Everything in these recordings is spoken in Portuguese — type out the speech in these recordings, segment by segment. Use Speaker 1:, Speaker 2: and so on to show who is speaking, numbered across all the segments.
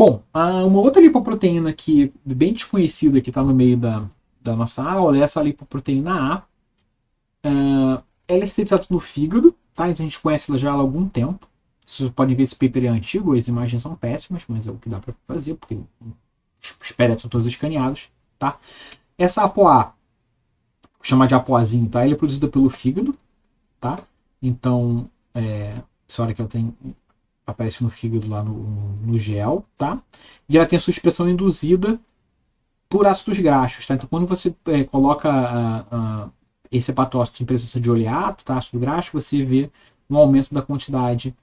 Speaker 1: Bom, uma outra lipoproteína que bem desconhecida que está no meio da nossa aula é essa lipoproteína A. Ela é sintetizada no fígado, tá? Então a gente conhece ela já há algum tempo. Vocês podem ver esse paper é antigo, as imagens são péssimas, mas é o que dá para fazer, porque os PDFs são todos escaneados, tá? Essa ApoA, chamada de ApoAzinho, tá? Ela é produzida pelo fígado, tá? Então, essa hora que ela aparece no fígado lá no gel, tá? E ela tem a sua expressão induzida por ácidos graxos, tá? Então, quando você coloca esse hepatócito em presença de oleato, tá? Ácido graxo, você vê um aumento da quantidade,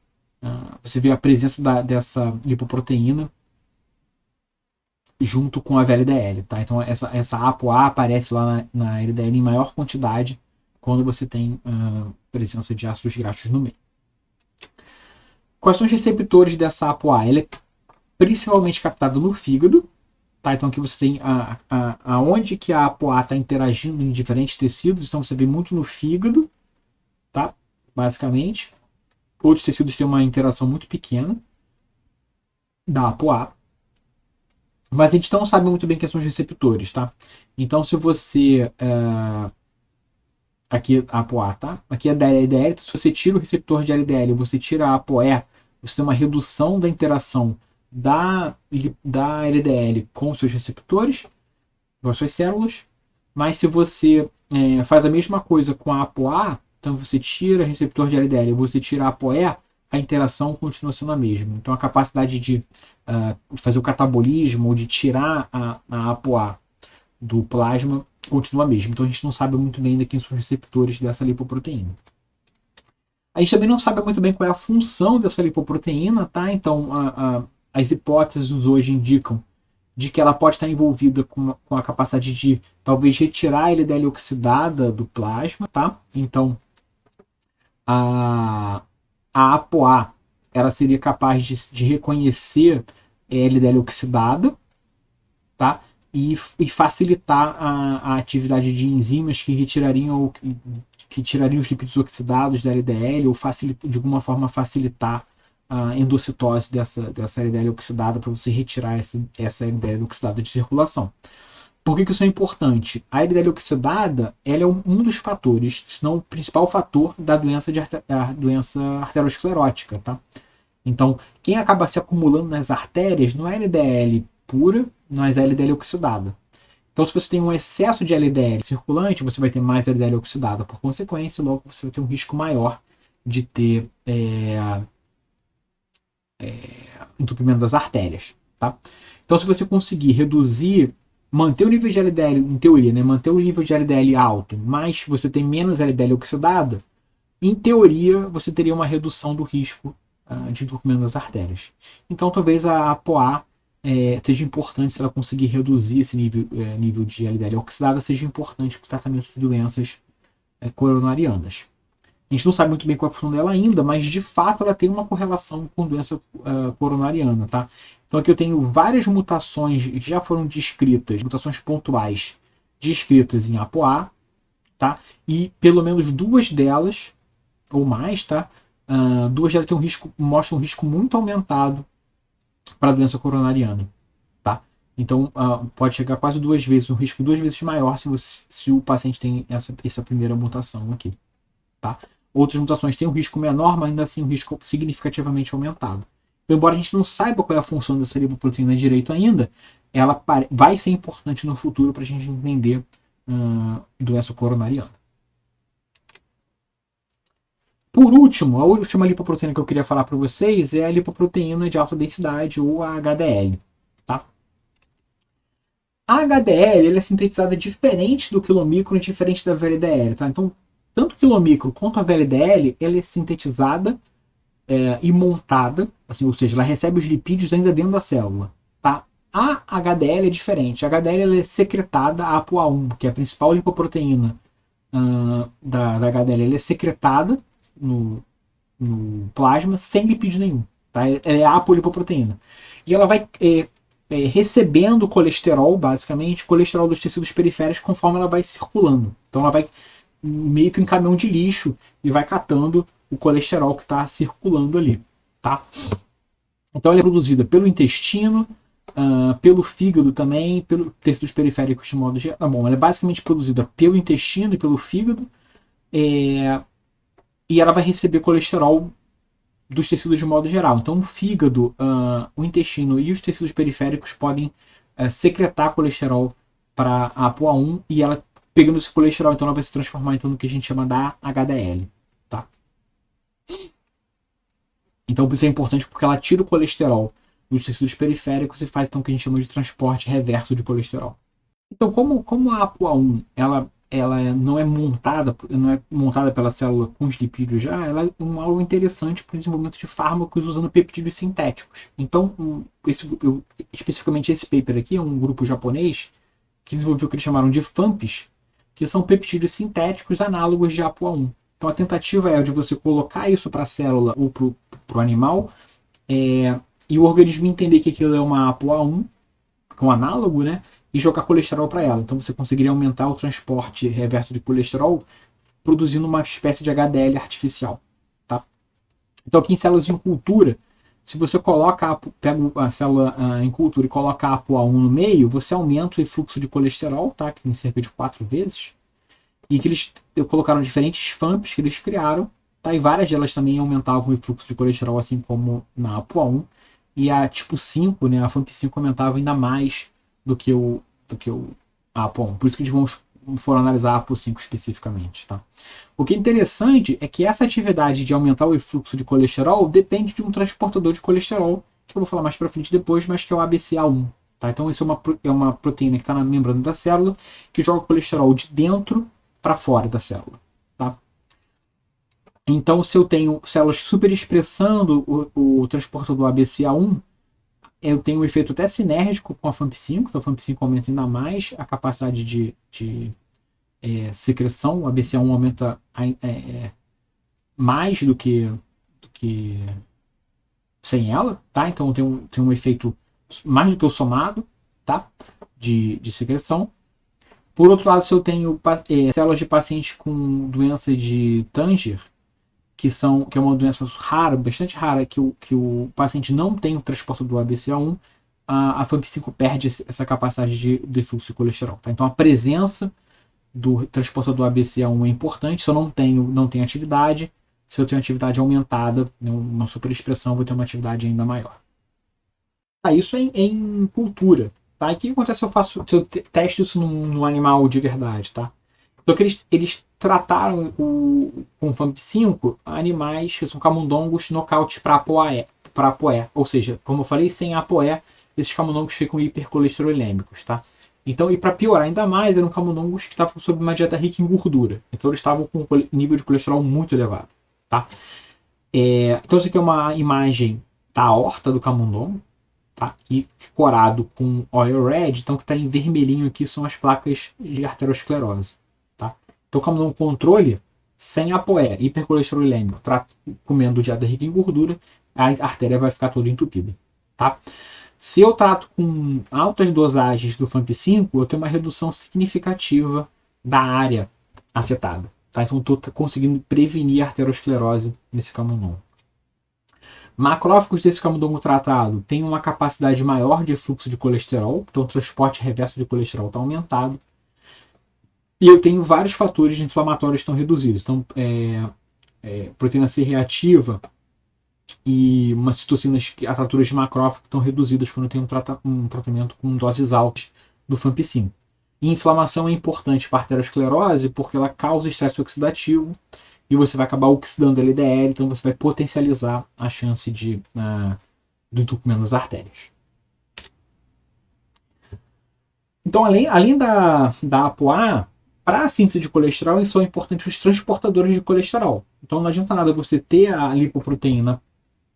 Speaker 1: você vê a presença dessa lipoproteína junto com a VLDL, tá? Então, essa ApoA aparece lá na LDL em maior quantidade quando você tem presença de ácidos graxos no meio. Quais são os receptores dessa ApoA? Ela é principalmente captada no fígado, tá? Então aqui você tem aonde que a ApoA está interagindo em diferentes tecidos, então você vê muito no fígado, tá? Basicamente. Outros tecidos têm uma interação muito pequena da ApoA, mas a gente não sabe muito bem quem são os receptores, tá? Então se você aqui a ApoA, tá? Aqui é da LDL, então se você tira o receptor de LDL e você tira a ApoE, você tem uma redução da interação da LDL com os seus receptores, com as suas células, mas se você faz a mesma coisa com a ApoA, então você tira o receptor de LDL e você tira a ApoE, a interação continua sendo a mesma. Então a capacidade de fazer o catabolismo ou de tirar a ApoA do plasma continua a mesma. Então a gente não sabe muito bem ainda quem são os receptores dessa lipoproteína. A gente também não sabe muito bem qual é a função dessa lipoproteína, tá? Então as hipóteses hoje indicam de que ela pode estar envolvida com a capacidade de talvez retirar a LDL oxidada do plasma, tá? Então a ApoA ela seria capaz de reconhecer a LDL oxidada, tá? E facilitar a atividade de enzimas que retirariam que tirariam os lipídios oxidados da LDL ou de alguma forma facilitar a endocitose dessa LDL oxidada para você retirar essa LDL oxidada de circulação. Por que isso é importante? A LDL oxidada ela é um dos fatores, se não o principal fator da doença arteriosclerótica, tá? Então, quem acaba se acumulando nas artérias não é LDL pura, mas é LDL oxidada. Então, se você tem um excesso de LDL circulante, você vai ter mais LDL oxidada. Por consequência, logo você vai ter um risco maior de ter entupimento das artérias. Tá? Então, se você conseguir reduzir, manter o nível de LDL, em teoria, né, manter o nível de LDL alto, mas você tem menos LDL oxidada, em teoria, você teria uma redução do risco de entupimento das artérias. Então, talvez a ApoA seja importante, se ela conseguir reduzir esse nível de LDL oxidada, seja importante para o tratamento de doenças coronarianas. A gente não sabe muito bem qual é a função dela ainda, mas de fato ela tem uma correlação com doença coronariana, tá? Então aqui eu tenho várias mutações que já foram descritas, mutações pontuais descritas em ApoA, tá? E pelo menos duas delas, ou mais, tá? Duas delas mostram um risco muito aumentado para a doença coronariana, tá? Então pode chegar quase duas vezes, um risco duas vezes maior se o paciente tem essa primeira mutação aqui, tá? Outras mutações têm um risco menor, mas ainda assim um risco significativamente aumentado. Então, embora a gente não saiba qual é a função dessa lipoproteína direito ainda, ela vai ser importante no futuro para a gente entender doença coronariana. Por último, a última lipoproteína que eu queria falar para vocês é a lipoproteína de alta densidade, ou a HDL. Tá? A HDL ela é sintetizada diferente do quilomicron e diferente da VLDL. Tá? Então, tanto o quilomicron quanto a VLDL ela é sintetizada e montada, assim, ou seja, ela recebe os lipídios ainda dentro da célula. Tá? A HDL é diferente. A HDL ela é secretada, a ApoA1, que é a principal lipoproteína da HDL, ela é secretada no plasma sem lipídio nenhum. Tá? É a apolipoproteína. E ela vai recebendo colesterol, basicamente, colesterol dos tecidos periféricos conforme ela vai circulando. Então ela vai meio que em caminhão de lixo e vai catando o colesterol que está circulando ali. Tá? Então ela é produzida pelo intestino, pelo fígado também, pelos tecidos periféricos de modo geral. Bom, ela é basicamente produzida pelo intestino e pelo fígado, e ela vai receber colesterol dos tecidos de modo geral. Então o fígado, o intestino e os tecidos periféricos podem secretar colesterol para a ApoA1, e ela, pegando esse colesterol, então ela vai se transformar então, no que a gente chama da HDL. Tá? Então isso é importante porque ela tira o colesterol dos tecidos periféricos e faz então o que a gente chama de transporte reverso de colesterol. Então, como a ApoA1 ela não é montada pela célula com os lipídios já, ela é algo interessante para o desenvolvimento de fármacos usando peptídeos sintéticos. Então, especificamente esse paper aqui é um grupo japonês que desenvolveu o que eles chamaram de FAMPs, que são peptídeos sintéticos análogos de ApoA1. Então, a tentativa é de você colocar isso para a célula ou para o animal, e o organismo entender que aquilo é uma ApoA1, um análogo, né? E jogar colesterol para ela. Então você conseguiria aumentar o transporte reverso de colesterol produzindo uma espécie de HDL artificial. Tá? Então aqui em células em cultura, se você pega a célula em cultura e coloca a ApoA1 no meio, você aumenta o fluxo de colesterol, tá? Em cerca de 4 vezes. E que eles colocaram diferentes FAMPs que eles criaram, tá? E várias delas também aumentavam o fluxo de colesterol, assim como na ApoA1. E a tipo 5, né, a FAMP5 aumentava ainda mais do que a ApoA1. Por isso que eles foram analisar a ApoA5 especificamente. Tá? O que é interessante é que essa atividade de aumentar o fluxo de colesterol depende de um transportador de colesterol, que eu vou falar mais para frente depois, mas que é o ABCA1. Tá? Então isso é uma proteína que está na membrana da célula, que joga o colesterol de dentro para fora da célula. Tá? Então, se eu tenho células superexpressando o transportador ABCA1, eu tenho um efeito até sinérgico com a FAMP5, então a FAMP5 aumenta ainda mais a capacidade de secreção, o ABCA1 aumenta mais do que sem ela, tá? Então tem um efeito mais do que o somado, tá? De secreção. Por outro lado, se eu tenho células de pacientes com doença de Tanger, que é uma doença rara, bastante rara, que o paciente não tem o transporte do ABCA1, a FAMP5 perde essa capacidade de fluxo de colesterol. Tá? Então a presença do transportador ABCA1 é importante. Se eu não tenho atividade, se eu tenho atividade aumentada, uma superexpressão, vou ter uma atividade ainda maior. Isso é em cultura. Tá? E o que acontece se eu testo isso no animal de verdade? Tá? Então que eles trataram com FAMP5 animais que são camundongos nocautes para ApoE. Ou seja, como eu falei, sem ApoE, esses camundongos ficam hipercolesterolêmicos. Tá? Então, e para piorar ainda mais, eram camundongos que estavam sob uma dieta rica em gordura. Então eles estavam com um nível de colesterol muito elevado. Tá? Então isso aqui é uma imagem da aorta do camundongo. Tá? E corado com oil red, então o que está em vermelhinho aqui são as placas de arteriosclerose. Tá? Então, como um controle sem ApoE, hipercolesterolêmico, comendo dieta rica em gordura, a artéria vai ficar toda entupida. Tá? Se eu trato com altas dosagens do FAMP5, eu tenho uma redução significativa da área afetada. Tá? Então, estou conseguindo prevenir a arteriosclerose nesse camundongo. Macrófagos desse camundongo tratado têm uma capacidade maior de fluxo de colesterol, então o transporte reverso de colesterol está aumentado. E eu tenho vários fatores inflamatórios que estão reduzidos. Então, proteína C reativa e umas citocinas atratoras de macrófago estão reduzidas quando eu tenho um tratamento com doses altas do FAMP5. E inflamação é importante para a arteriosclerose porque ela causa estresse oxidativo e você vai acabar oxidando a LDL, então você vai potencializar a chance do entupimento das artérias. Então, além da ApoA, para a síntese de colesterol, são importantes os transportadores de colesterol. Então, não adianta nada você ter a lipoproteína,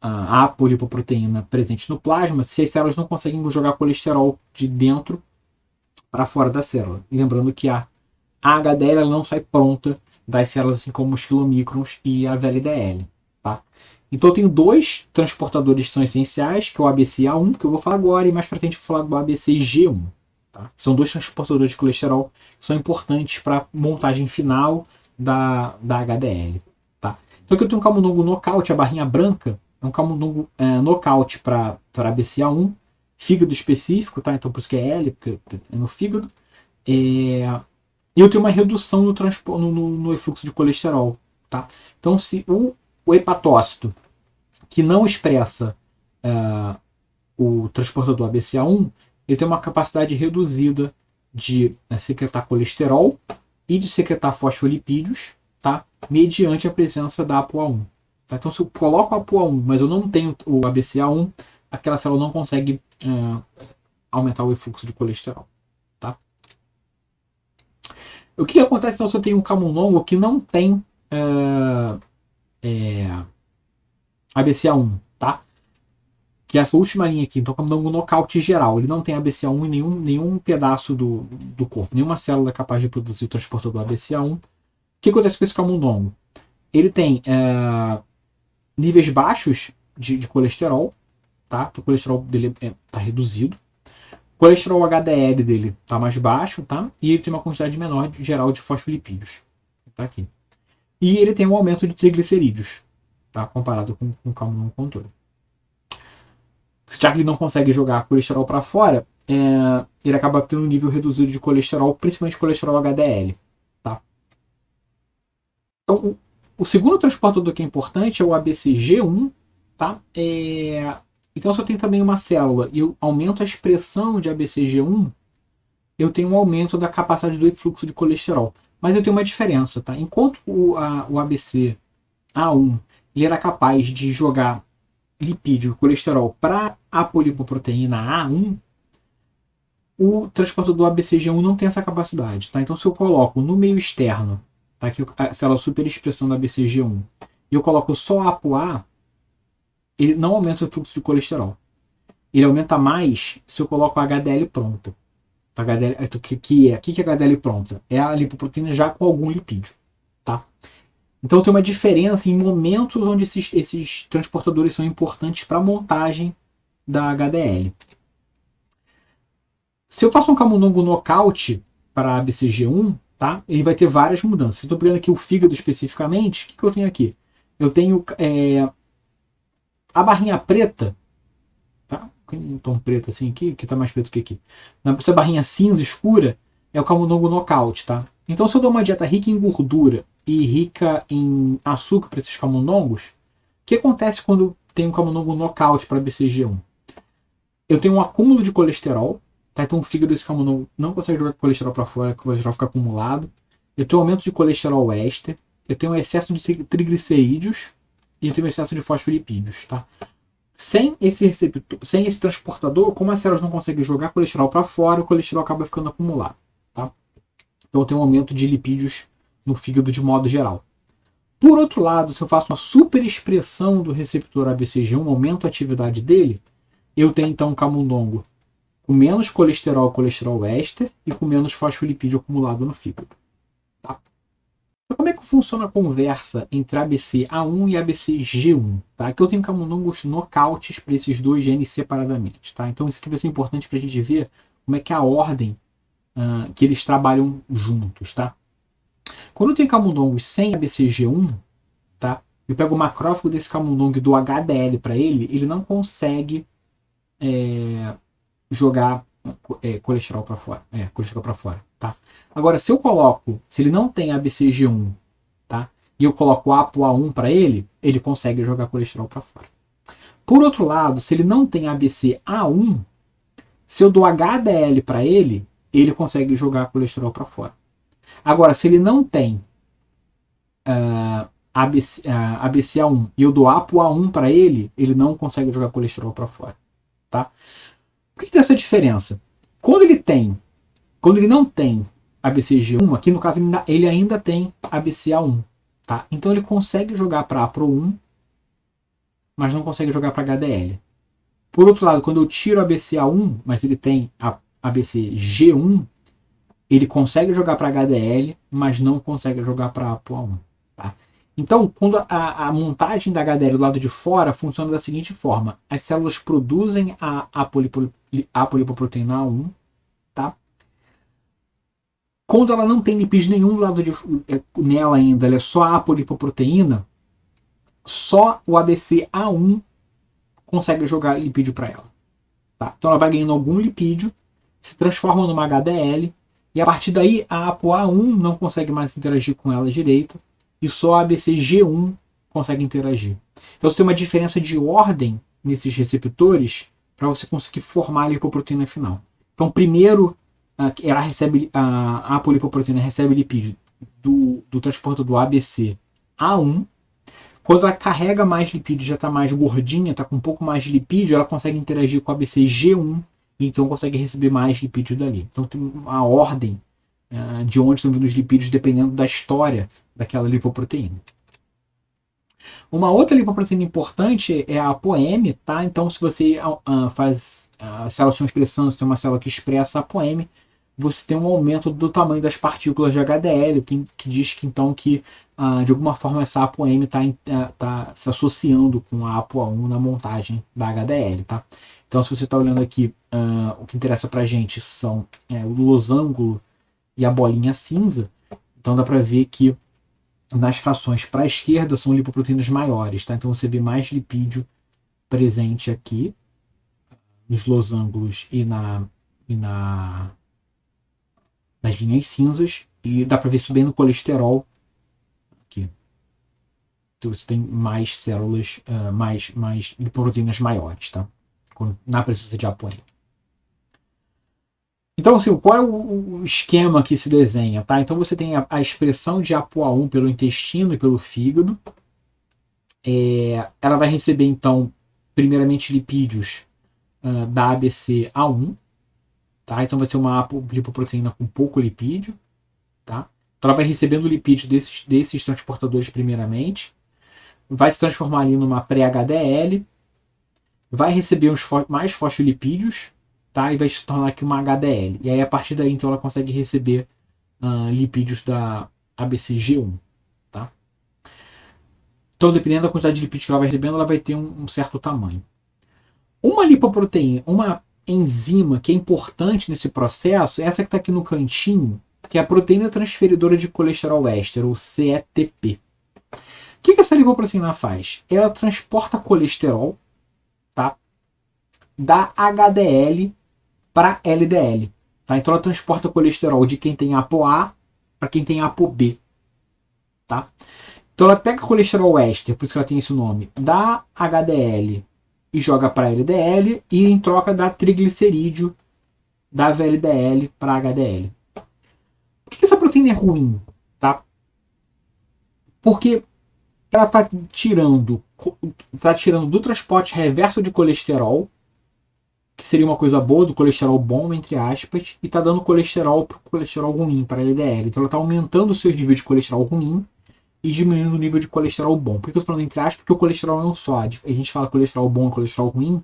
Speaker 1: a apolipoproteína presente no plasma, se as células não conseguem jogar colesterol de dentro para fora da célula. E lembrando que a HDL ela não sai pronta das células, assim como os quilomicrons e a VLDL. Tá? Então eu tenho dois transportadores que são essenciais, que é o ABCA1, que eu vou falar agora, e mais para frente eu vou falar do ABCG1. Tá? São dois transportadores de colesterol que são importantes para a montagem final da HDL. Tá? Então aqui eu tenho um camundongo nocaute, a barrinha branca, É um camundongo nocaute para BCA1, fígado específico, tá? Então por isso que é L, porque é no fígado. E eu tenho uma redução no efluxo de colesterol, tá? Então se o hepatócito que não expressa o transportador ABCA1, ele tem uma capacidade reduzida de secretar colesterol e de secretar fosfolipídios, tá? Mediante a presença da ApoA1. Tá? Então, se eu coloco a ApoA1, mas eu não tenho o ABCA1, aquela célula não consegue aumentar o efluxo de colesterol. Tá? O que acontece então se eu tenho um camundongo que não tem ABCA1, tá? Que é essa última linha aqui, então o camundongo nocaute geral, ele não tem ABCA1 em nenhum pedaço do corpo, nenhuma célula é capaz de produzir o transportador ABCA1. O que acontece com esse camundongo? Ele tem níveis baixos de colesterol, tá? O colesterol dele está reduzido. O colesterol HDL dele está mais baixo, tá? E ele tem uma quantidade menor geral de fosfolipídios. Tá aqui. E ele tem um aumento de triglicerídeos, tá? Comparado com o camundongo controle. Já que ele não consegue jogar colesterol para fora, ele acaba tendo um nível reduzido de colesterol, principalmente colesterol HDL. Tá? Então, o segundo transportador que é importante é o ABCG1. Tá? Então, se eu tenho também uma célula e eu aumento a expressão de ABCG1, eu tenho um aumento da capacidade do efluxo de colesterol. Mas eu tenho uma diferença. Tá? Enquanto o ABCA1 ele era capaz de jogar lipídio, colesterol para a polipoproteína A1, o transportador ABCG1 não tem essa capacidade. Tá? Então, se eu coloco no meio externo, tá aqui a célula superexpressão da ABCG1, e eu coloco só ApoA, ele não aumenta o fluxo de colesterol. Ele aumenta mais se eu coloco a HDL pronta. HDL, o que é HDL pronta? É a lipoproteína já com algum lipídio. Tá? Então tem uma diferença em momentos onde esses transportadores são importantes para a montagem da HDL. Se eu faço um camundongo nocaute para a BCG1, tá? Ele vai ter várias mudanças. Eu estou pegando aqui o fígado especificamente. O que eu tenho aqui? Eu tenho a barrinha preta, tá? Um tom preto assim aqui, que está mais preto que aqui. Essa barrinha cinza escura é o camundongo nocaute, tá? Então, se eu dou uma dieta rica em gordura e rica em açúcar para esses camundongos, o que acontece quando tem um camundongo nocaute para BCG1? Eu tenho um acúmulo de colesterol, tá? Então o fígado desse camundongo não consegue jogar colesterol para fora, o colesterol fica acumulado. Eu tenho um aumento de colesterol éster, eu tenho um excesso de triglicerídeos e eu tenho um excesso de fosfolipídios, tá? Sem esse transportador, como as células não conseguem jogar colesterol para fora, o colesterol acaba ficando acumulado, tá? Então eu tenho um aumento de lipídios no fígado de modo geral. Por outro lado, se eu faço uma superexpressão do receptor ABCG1, aumento a atividade dele, eu tenho então um camundongo com menos colesterol éster e com menos fosfolipídio acumulado no fígado. Tá? Então, como é que funciona a conversa entre ABCA1 e ABCG1? Tá? Aqui eu tenho camundongos nocautes para esses dois genes separadamente. Tá? Então isso aqui vai ser importante para a gente ver como é que é a ordem que eles trabalham juntos. Tá? Quando eu tenho camundongos sem ABCG1, tá? Eu pego o macrófago desse camundongo e dou HDL para ele não consegue jogar colesterol para fora. Colesterol para fora, tá? Agora, se ele não tem ABCG1, tá? E eu coloco ApoA1 para ele consegue jogar colesterol para fora. Por outro lado, se ele não tem ABCA1, se eu dou HDL para ele consegue jogar colesterol para fora. Agora, se ele não tem ABCA1 e eu dou ApoA1 para ele não consegue jogar colesterol para fora, tá? Por que tem essa diferença? Quando ele não tem ABCG1, aqui no caso ele ainda tem ABCA1, tá? Então ele consegue jogar para APRO1, mas não consegue jogar para HDL. Por outro lado, quando eu tiro a ABCA1, mas ele tem a ABCG1, ele consegue jogar para HDL, mas não consegue jogar para APOA1. Tá? Então, quando a montagem da HDL do lado de fora funciona da seguinte forma: as células produzem a polipoproteína A1, tá? Quando ela não tem lipídio nenhum do lado nela ainda, ela é só a polipoproteína, só o ABC-A1 consegue jogar lipídio para ela. Tá? Então ela vai ganhando algum lipídio, se transforma numa HDL, e a partir daí a ApoA1 não consegue mais interagir com ela direito, e só a ABC-G1 consegue interagir. Então você tem uma diferença de ordem nesses receptores para você conseguir formar a lipoproteína final. Então primeiro ela recebe, a apolipoproteína recebe lipídio do transportador ABC-A1. Quando ela carrega mais lipídio, já está mais gordinha, está com um pouco mais de lipídio, ela consegue interagir com a ABC-G1 e então consegue receber mais lipídio dali. Então tem uma ordem de onde estão vindo os lipídios dependendo da história daquela lipoproteína. Uma outra lipoproteína importante é a ApoM, tá? Então se você faz a célula de expressão, se tem uma célula que expressa a ApoM, você tem um aumento do tamanho das partículas de HDL, que diz que então que de alguma forma essa ApoM está se associando com a ApoA1 na montagem da HDL, tá? Então se você está olhando aqui, o que interessa para a gente são o losango e a bolinha cinza, então dá para ver que nas frações para a esquerda são lipoproteínas maiores, tá? Então você vê mais lipídio presente aqui nos losangos e nas linhas cinzas, e dá para ver isso bem no colesterol aqui. Então você tem mais células, mais lipoproteínas maiores, tá? Na presença de ApoM. Então, assim, qual é o esquema que se desenha, tá? Então você tem a expressão de ApoA1 pelo intestino e pelo fígado. Ela vai receber, então, primeiramente lipídios da ABC-A1, tá? Então vai ser uma lipoproteína com pouco lipídio, tá? Então ela vai recebendo lipídios desses transportadores primeiramente, vai se transformar ali numa pré-HDL, vai receber mais fosfolipídios, tá? E vai se tornar aqui uma HDL. E aí a partir daí então ela consegue receber lipídios da ABC-G1, tá? Então dependendo da quantidade de lipídios que ela vai recebendo, ela vai ter um certo tamanho. Uma lipoproteína, uma enzima que é importante nesse processo, essa que está aqui no cantinho, que é a proteína transferidora de colesterol éster, ou CETP. O que essa lipoproteína faz? Ela transporta colesterol, tá, da HDL para LDL. Tá? Então ela transporta colesterol de quem tem ApoA para quem tem ApoB. Tá? Então ela pega colesterol éster, por isso que ela tem esse nome, da HDL e joga para LDL, e em troca dá triglicerídeo da VLDL para HDL. Por que essa proteína é ruim? Tá? Porque ela está tirando do transporte reverso de colesterol, que seria uma coisa boa, do colesterol bom, entre aspas, e está dando colesterol para o colesterol ruim, para LDL. Então ela está aumentando o seu nível de colesterol ruim e diminuindo o nível de colesterol bom. Por que eu estou falando entre aspas? Porque o colesterol é um só. A gente fala colesterol bom e colesterol ruim,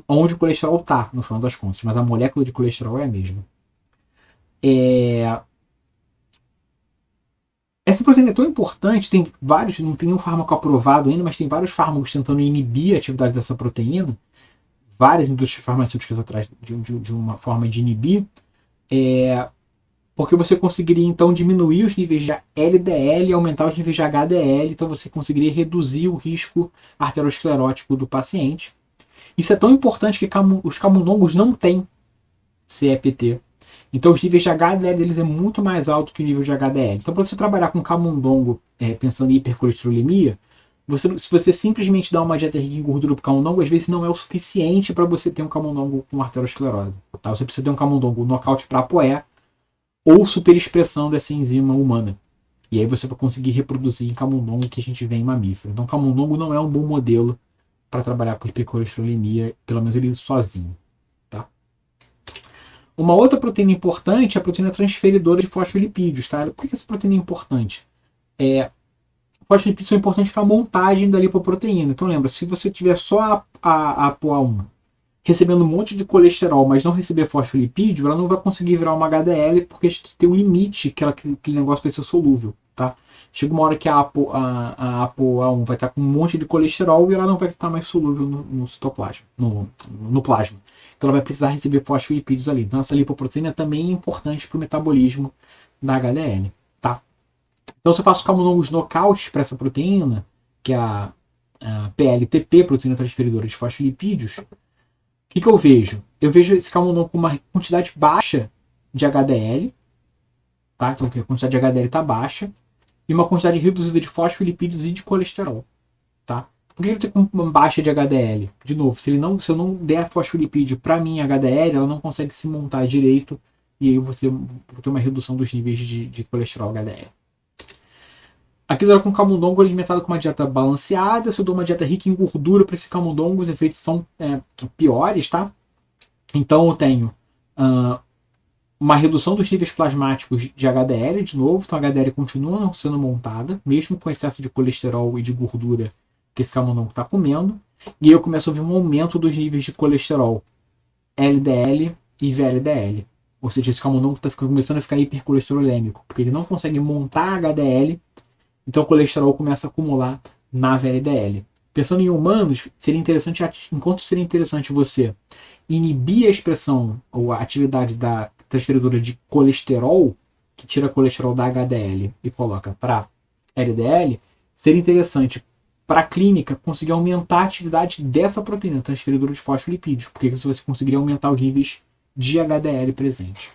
Speaker 1: onde o colesterol está, no final das contas. Mas a molécula de colesterol é a mesma. Essa proteína é tão importante, tem vários, não tem nenhum fármaco aprovado ainda, mas tem vários fármacos tentando inibir a atividade dessa proteína. Várias indústrias farmacêuticas atrás de uma forma de inibir. Porque você conseguiria então diminuir os níveis de LDL e aumentar os níveis de HDL, então você conseguiria reduzir o risco arteriosclerótico do paciente. Isso é tão importante que os camundongos não têm CEPT. Então os níveis de HDL deles é muito mais alto que o nível de HDL. Então para você trabalhar com camundongo pensando em hipercolesterolemia, se você simplesmente dá uma dieta rica em gordura para o camundongo, às vezes não é o suficiente para você ter um camundongo com arteriosclerose. Tá? Você precisa ter um camundongo nocaute para ApoE, ou superexpressão dessa enzima humana. E aí você vai conseguir reproduzir em camundongo que a gente vê em mamífero. Então camundongo não é um bom modelo para trabalhar com hipercolesterolemia, pelo menos ele sozinho. Tá? Uma outra proteína importante é a proteína transferidora de fosfolipídios. Tá? Por que essa proteína é importante? Fosfolipídios são importantes para a montagem da lipoproteína. Então lembra, se você tiver só a ApoA1 recebendo um monte de colesterol, mas não receber fosfolipídio, ela não vai conseguir virar uma HDL, porque tem um limite que aquele negócio vai ser solúvel, tá? Chega uma hora que a ApoA1 vai estar com um monte de colesterol e ela não vai estar mais solúvel no citoplasma, no plasma. Então ela vai precisar receber fosfolipídios ali. Então essa lipoproteína também é importante para o metabolismo da HDL, tá? Então se eu faço camundongos nocautes para essa proteína, que é a PLTP, proteína transferidora de fosfolipídios, o que eu vejo? Eu vejo esse camundongo com uma quantidade baixa de HDL, tá? Então a quantidade de HDL está baixa, e uma quantidade reduzida de fosfolipídios e de colesterol, tá? Por que eu tenho uma baixa de HDL? De novo, se eu não der fosfolipídio para mim HDL, ela não consegue se montar direito, e aí você tem uma redução dos níveis de colesterol HDL. Aqui eu com camundongo alimentado com uma dieta balanceada. Se eu dou uma dieta rica em gordura para esse camundongo, os efeitos são piores, tá? Então eu tenho uma redução dos níveis plasmáticos de HDL, de novo. Então a HDL continua não sendo montada, mesmo com excesso de colesterol e de gordura que esse camundongo está comendo. E eu começo a ver um aumento dos níveis de colesterol, LDL e VLDL. Ou seja, esse camundongo está começando a ficar hipercolesterolêmico, porque ele não consegue montar HDL. Então o colesterol começa a acumular na VLDL. Pensando em humanos, enquanto seria interessante você inibir a expressão ou a atividade da transferidora de colesterol, que tira colesterol da HDL e coloca para LDL, seria interessante para a clínica conseguir aumentar a atividade dessa proteína transferidora de fosfolipídios, porque isso você conseguiria aumentar os níveis de HDL presente.